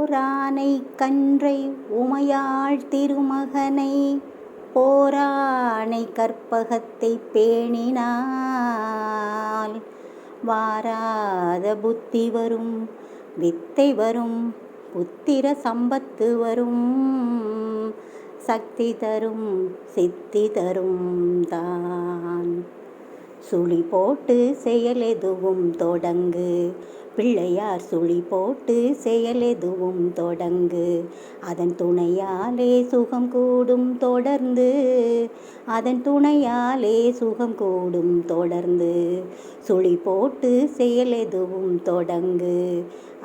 ஓரானை கன்றை உமையாள் திருமகனை போரானை கற்பகத்தை பேணினால் வாராத புத்தி வரும், வித்தை வரும், புத்திர சம்பத்து வரும், சக்தி தரும், சித்தி தரும் தான். சுழி போட்டு செயலெதுவும் தொடங்கு, பிள்ளையார் சுழி போட்டு செயலெதுவும் தொடங்கு. அதன் துணையாலே சுகம் கூடும் தொடர்ந்து, அதன் துணையாலே சுகம் கூடும் தொடர்ந்து. சுழி போட்டு செயலெதுவும் தொடங்கு,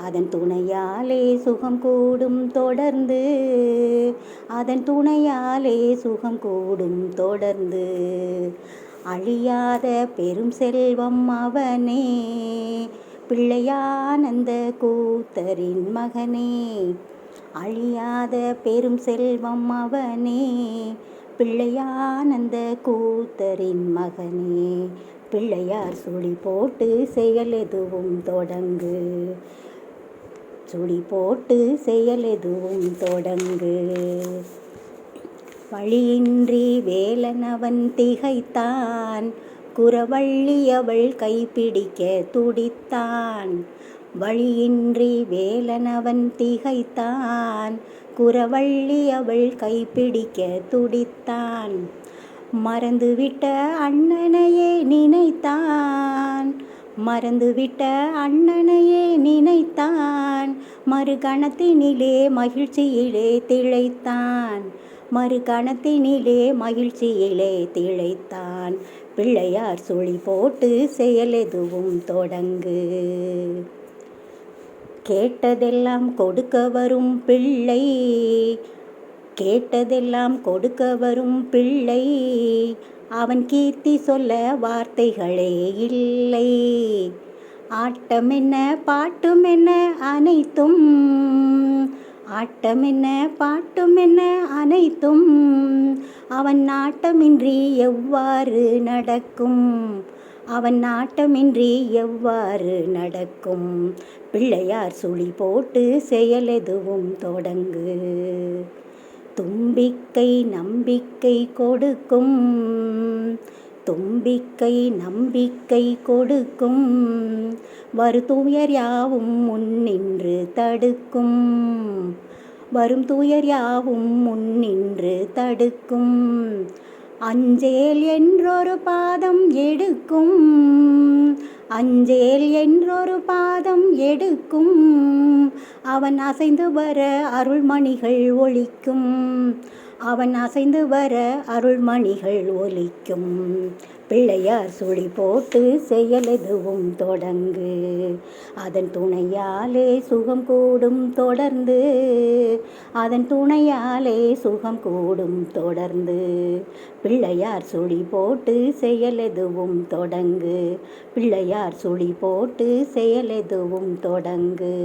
அதன் துணையாலே சுகம் கூடும் தொடர்ந்து, அதன் துணையாலே சுகம் கூடும் தொடர்ந்து. அழியாத பெரும் செல்வம் அவனே, பிள்ளையானந்த கூத்தரின் மகனே. அழியாத பெரும் செல்வம் அவனே, பிள்ளையானந்த கூத்தரின் மகனே. பிள்ளையார் சுழி போட்டு செயலெதுவும் தொடங்கு, சுழி போட்டு செயலெதுவும் தொடங்கு. வழியின்றி வேலனவன் திகைத்தான், குறவள்ளி அவள் கைப்பிடிக்க துடித்தான். வழியின்றி வேலனவன் திகைத்தான், குறவள்ளி அவள் கைப்பிடிக்க துடித்தான். மறந்துவிட்ட அண்ணனையே நினைத்தான், மறந்துவிட்ட அண்ணனையே நினைத்தான். மறுகணத்தினிலே மகிழ்ச்சியிலே திளைத்தான், மறுகணத்தினிலே மகிழ்ச்சியிலே திளைத்தான். பிள்ளையார் சுழி போட்டு செயலெதுவும் தொடங்கு. கேட்டதெல்லாம் கொடுக்க வரும் பிள்ளை, கேட்டதெல்லாம் கொடுக்க வரும் பிள்ளை. அவன் கீர்த்தி சொல்ல வார்த்தைகளே இல்லை. ஆட்டமென்ன பாட்டுமென்ன அனைத்தும், ஆட்டமென்ன பாட்டுமென்ன அனைத்தும். அவன் நாட்டமின்றி எவ்வாறு நடக்கும், அவன் நாட்டமின்றி எவ்வாறு நடக்கும். பிள்ளையார் சுழி போட்டு செயலெதுவும் தொடங்கு. தும்பிக்கை நம்பிக்கை கொடுக்கும், தும்பிக்கை நம்பிக்கை கொடுக்கும். வரும் துயர் யாவும் முன்னின்று தடுக்கும், வரும் துயர் யாவும் முன்னின்று தடுக்கும். அஞ்சேல் என்றொரு பாதம் எடுக்கும், அஞ்சேல் என்றொரு பாதம் எடுக்கும். அவன் அசைந்து வர அருள்மணிகள் ஒலிக்கும், அவன் அசைந்து வர அருள்மணிகள் ஒலிக்கும். பிள்ளையார் சுழி போட்டு செயலெதுவும் தொடங்கு, அதன் துணையாலே சுகம் கூடும் தொடர்ந்து, அதன் துணையாலே சுகம் கூடும் தொடர்ந்து. பிள்ளையார் சுழி போட்டு செயலெதுவும் தொடங்கு, பிள்ளையார் சுழி போட்டு செயலெதுவும் தொடங்கு.